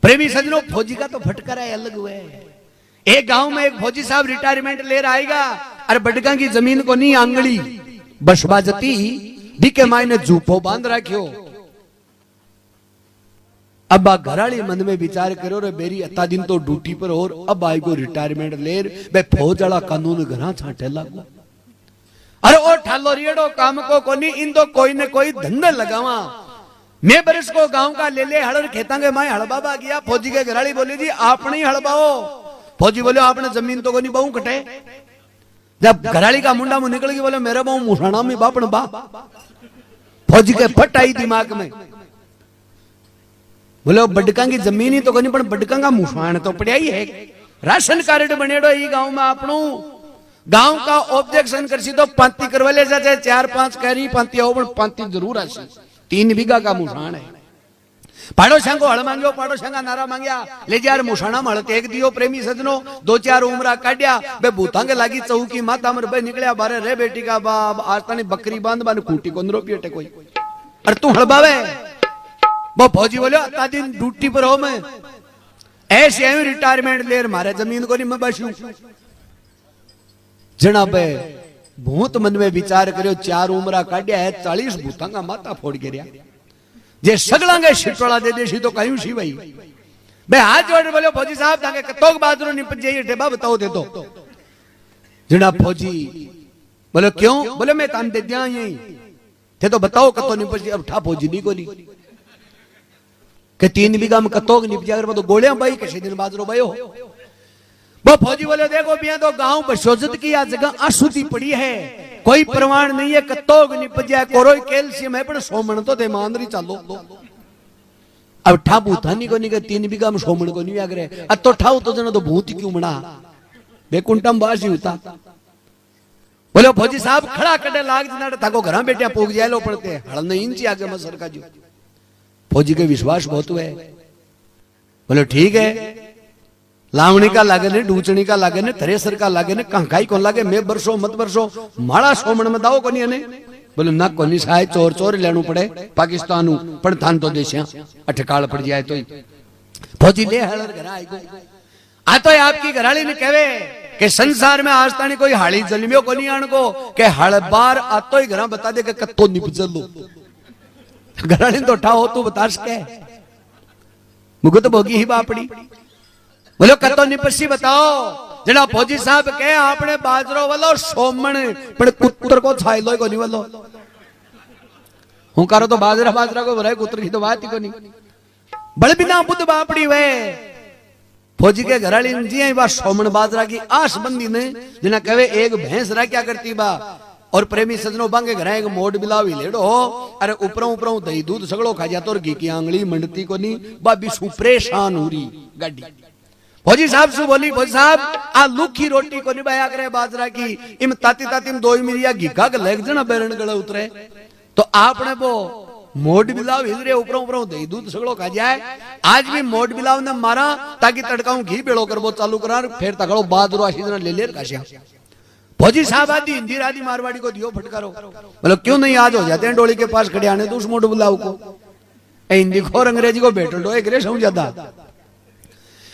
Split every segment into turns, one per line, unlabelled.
प्रेमी सजनों, फौजी का तो फटकारा अलग हुआ है। एक गांव में एक फौजी साहब रिटायरमेंट ले आएगा, अरे बडका की जमीन को नहीं आंगली बसबा जती बीके मायने जूफो बांध रखियो। अब आ घराली मन में विचार करो रे बेरी अता दिन तो ड्यूटी पर और अब आई को रिटायरमेंट ले बे फौज वाला कानून घरा छाटे लागू। अरे ओ ठालो रियड़ो काम को कोनी, इन तो कोई ने कोई धंधा लगावा। मैं बरस को गांव का ले हड़ खेतांगे माए हड़बाबा गया। फौजी के घराली बोली जी आपने ही हड़बाओ। फौजी बोले आपने जमीन तो कोनी बहु कटे। जब घराली का मुंडा मुंह निकल गई बोले मेरे बहु मुसाना में बापन बा। फौजी के फट आई दिमाग में, बोले बडका की जमीन ही तो कोनी पण बडका का मुसाण तो पड़िया ही है। राशन कार्ड बनेड़ो ई गांव में आपनो। गांव का ऑब्जेक्शन करसी तो पांती करवा ले जाए 4-5 करी पांती हो पण पांती जरूर आसी। 3 बीघा का मुसाण है। पाड़ोसिया को हल मांगो, पाड़ोसिया का नारा मांगया ले यार मुसाणा में हल एक दियो। प्रेमी सजनो 2-4 उमरा काटिया बे भूतांगे लागी चौकी माता मर बे निकलिया बारे रे बेटी का बाप आज तानी बकरी बांध बान खूटी को नरो पीटे कोई। अरे तू हड़बावे। वो फौजी बोले अता दिन ड्यूटी पर हो मैं ऐसे आयु रिटायरमेंट ले मारे जमीन को नहीं मैं बसू। जनाब भूत मन में विचार करो 4 उमरा काटिया है 40 भूतांगा माता फोड़ गिरिया। जे सगलांगे शिटोला दे देसी तो कयूं सी भाई बे हाथ जोड़ बोले फौजी साहब ताके कतोक बाजरो निपट जाइए डेबा बताओ दे दो। जनाब फौजी बोले क्यों? बोले मैं तान दे दिया यही थे तो बताओ कतो निपट अब ठा फौजी नहीं को नहीं के 3 बीघा में कतोक निपट जाकर तो गोलियां भाई कैसे दिन बाजरो भाई हो। वो फौजी बोले देखो बिया तो गांव बशोजत की आ जगह अशुद्धि पड़ी है, कोई प्रमाण नहीं है कतोग निपट जाए कोरोई कैल्शियम है पर सोमन तो दे मांदरी चालो। अब ठा भूतानी को नहीं के 3 बीघा में सोमन को नहीं आगरे अब तो ठाऊ तो जना तो भूत क्यों मना बेकुंटम बासी होता। बोले फौजी साहब खड़ा कटे लाग जना थाको घर बेटिया पोग जाए लो पड़ते हल नहीं इंची आगे मैं सरका जो। फौजी के विश्वास बहुत हुए। बोले ठीक है लावणी का लागे ने डूचणी का लागे ने थ्रेसर का लागे ने कंकाई को लागे मैं बरसो मत बरसो माड़ा सोमण में दाओ कोनी ने। बोले ना कोनी साय चोर चोर लेनु पड़े पाकिस्तान पण थान तो देशा अटकाल पड़ जाए तो फौजी ले हलर घर आई गो। आ तो आपकी घराली ने कहवे कि संसार में आज तानी कोई हाड़ी जलमियो कोनी आण को के हळ बार आ तो ही घर बता दे के कत्तो निपजल लो। घराली तो ठा हो तू बता सके मुगो तो भोगी ही बापड़ी। बोलो कतो निपसी बताओ। जड़ा फौजी साहब कहे आपने बाजरो वालो सोमण पण कुत्र को छाई लो को नहीं वालो। हूं करो तो बाजरा बाजरा को भराए कुत्र की तो बात ही को नहीं। बड़ बिना बुद्ध बापड़ी वे फौजी के घराली जी बा सोमण बाजरा की आस बंदी ने जिना कहे एक भैंस रा क्या करती बा और प्रेमी सजनों बांगे घर एक मोड़ बिलावी लेड़ो अरे ऊपरों ऊपरों दही दूध सगड़ो खा जातो और घी की आंगली मंडती को नहीं बाबी सु परेशान हो रही गाड़ी। फौजी साहब से बोली फौजी साहब आ लूखी रोटी को निभाया करे बाजरा की इम ताती ताती में 2 मिरिया घीका के लेग जना बेरन गले उतरे तो आपने वो मोड बिलाव हिजरे ऊपरों ऊपरों दही दूध सगड़ो खा जाए। आज भी मोड बिलाव ने मारा ताकि तड़काऊ घी बेड़ो कर वो चालू करा फिर तकड़ो बाजरो आशी जना ले लेर काशिया। फौजी साहब आदि हिंदी राधी मारवाड़ी को दियो फटकारो। बोलो क्यों नहीं आज हो जाते हैं डोली के पास खड़े आने तो उस मोड बिलाव को हिंदी खोर अंग्रेजी को बैठो डो एक रे समझाता।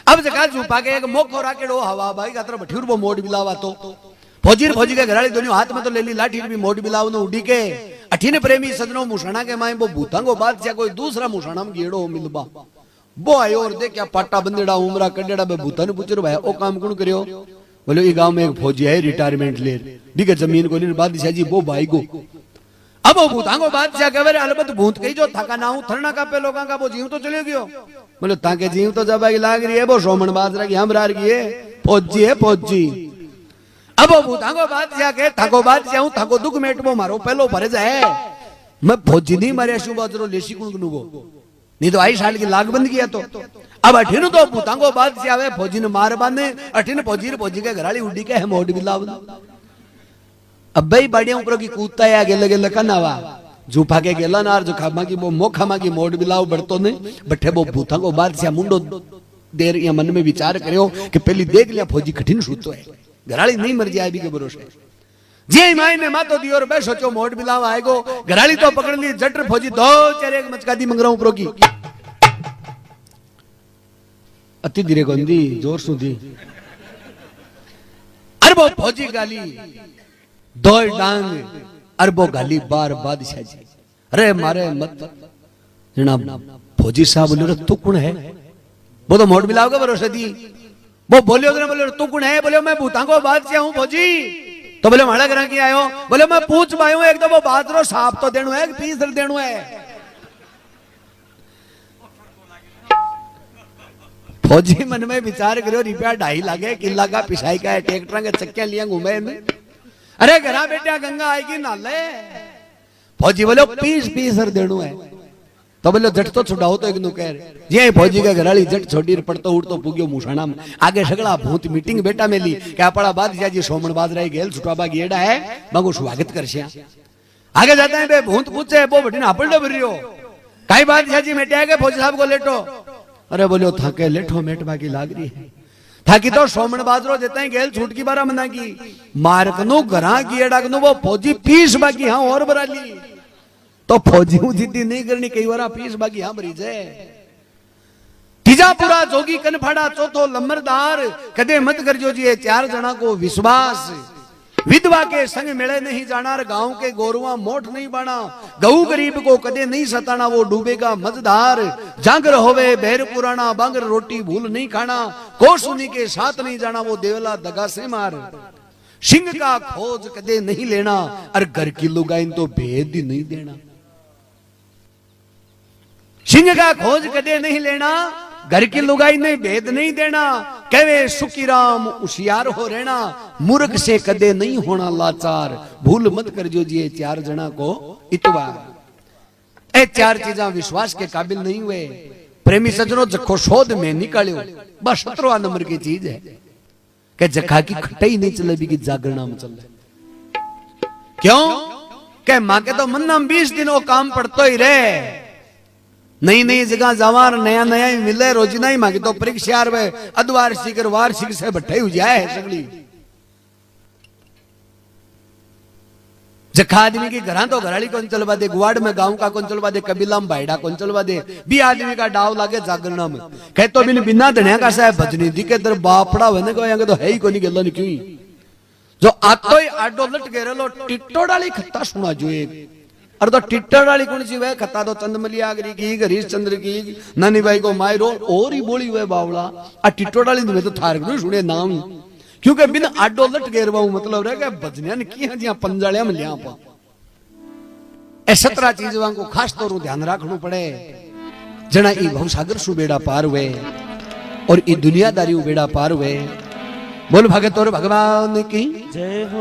अब जगह छुपा के एक मोखो राकेड़ो हवा भाई का तरफ बठीर वो मोड़ बिलावा तो फौजी के घराली दोनों हाथ में तो ले ली लाठी भी मोड़ बिलाव ने उड़ी के अठीने प्रेमी सजनों मुसाणा के माए वो भूतांगो बात से कोई दूसरा मुसाणा में गेड़ो मिलबा वो आयो और देख क्या पाटा बंदेड़ा उमरा कडेड़ा बे भूता ने पूछो भाई ओ काम कौन करियो। बोले ये गांव में एक फौजी है रिटायरमेंट ले दी जमीन को बादशाह जी वो भाई को अब वो भूतांगो बादशाह कहे अलबत भूत कही जो थका ना हूं थरना का पे लोगों का वो जीव तो चले गयो। बोले ताके जीव तो जब लाग रही है वो सोमन बाजरा की हम रार की है फौजी है फौजी। अब वो भूतांगो बादशाह के थको बादशाह हूं थको दुख मेट वो मारो पहलो भरे जाए मैं फौजी नहीं मारे शु बाजरो लेसी कुण नुगो नहीं तो 2 साल की लाग बंद किया तो अब अठीन तो भूतांगो बादशाह आवे फौजी ने मार बांधे अठीन फौजी के घराली उड़ी के है मोड बिलाव। अब भाई बढ़िया ऊपर की कूदता है आगे लगे लखनावा जूफा के गेला नार जो खामा की वो मोखा मा की मोड बिलाव बढ़तो ने बठे वो भूता को बादशाह मुंडो देर या मन में विचार करियो कि पहली देख लिया फौजी कठिन सूतो है घराली नहीं मर जाए भी के भरोसे जे माई ने मातो दियो और बे सोचो मोड बिलाव आएगो घराली तो पकड़ ली जटर फौजी 2 4 एक मचका दी मंगरा ऊपर की अति धीरे गोंदी जोर सुधी अरबो फौजी गाली दो डांग अरबो गाली बार बादशाह जी अरे मारे मत जनाब फौजी साहब बोले तू कौन है वो तो मोट मिलाओगे भरोसे दी वो बोलियो बोले तू कौन है बोले मैं भूता को बादशाह हूँ फौजी तो बोले माड़ा करा की आयो बोले मैं पूछ पायो एक तो वो बात रो साफ तो देनु है पीस देनु है फौजी मन में विचार करो रुपया 2.5 लागे किला का पिसाई का है ट्रैक्टर के चक्के लिया घूमे अरे घरा बेटा गंगा आएगी नाले फौजी बोले पीस देनु है तो बोले जट तो छुड़ाओ तो एक नु कह जे फौजी का घराली जट छोड़ी पड़तो उड़तो पुग्यो मुसाणा में आगे सगला भूत मीटिंग बेटा मेली के आपड़ा बादशाह जी सोमन बाजराई गेल छुटाबा गेड़ा है बागो स्वागत करशे आगे जाता है बे भूत पूछे वो बटिन आपड़ो भरियो काई बादशाह जी मेटे के फौजी साहब को लेटो अरे बोलो थाके लेठो मेट बाकी लाग रही है थाकी तो सोमन बाजरो देता है गेल छूट की बारा मना की मार्क नु घरा की एड़ा नु वो फौजी पीस बाकी हां और भरा ली तो फौजी जिद्दी नहीं करनी कई बार पीस बाकी हां भरी जाए तीजा पूरा जोगी कनफाड़ा चौथो लम्बरदार कदे मत करजो जी 4 जना को विश्वास विधवा के संग मिले नहीं जाना गांव के गोरुआ मोठ नहीं बाना गऊ गरीब को कदे नहीं सताना वो डूबेगा मझधार जागर होवे बैर पुराना बांगर रोटी भूल नहीं खाना कोसुनी के साथ नहीं जाना वो देवला दगा से मार सिंह का खोज कदे नहीं लेना और घर की लुगाइन तो भेद ही नहीं देना सिंह का खोज कदे नहीं लेना घर की लुगाई ने भेद नहीं देना कहे सुखीराम उशियार हो रहना मूर्ख से कदे नहीं होना लाचार भूल मत कर जो जी 4 जना को इतवार ए 4 चीजा विश्वास के काबिल नहीं हुए प्रेमी सज्जनों जखो शोध में निकालियो बस 17वां नंबर की चीज है कि जखा की खटाई नहीं चले भी की जागरणा में चले क्यों के मां के तो मन 20 दिन वो काम पड़तो ही रहे नई नई जगह जावार नया नया ही मिले रोजिना ही मांगे तो परीक्षा अधवार्षिक और वार्षिक से बट्टे हो जाए सगली जखा आदमी की घरा तो घराली कौन चलवा दे गुवाड़ में गांव का कौन चलवा दे कबीला में भाईडा कौन चलवा दे भी आदमी का डाव लागे जागरणा में कह तो बिन बिना धनिया का साहब भजनी दी के दर बापड़ा होने को यहाँ तो है ही कोनी गेलो क्यों जो आतो ही आडो लट गेरेलो टिट्टोड़ाली खत्ता सुना जो एक और तो टिट्टर वाली कौन सी वह खता तो चंदमली आगरी की हरीश चंद्र की नानी भाई को मायरो और ही बोली हुए बावला आ टिट्टर वाली में तो थार नहीं सुने नाम क्योंकि बिन आडो लट गेरवा मतलब रह गया भजनिया ने की है पंजालिया में लिया पा ए 17 चीजों को खास तौर ध्यान रखना पड़े जना ई भवसागर सु बेड़ा पार हुए और ई दुनियादारी बेड़ा पार हुए बोल भगत और भगवान की जय हो।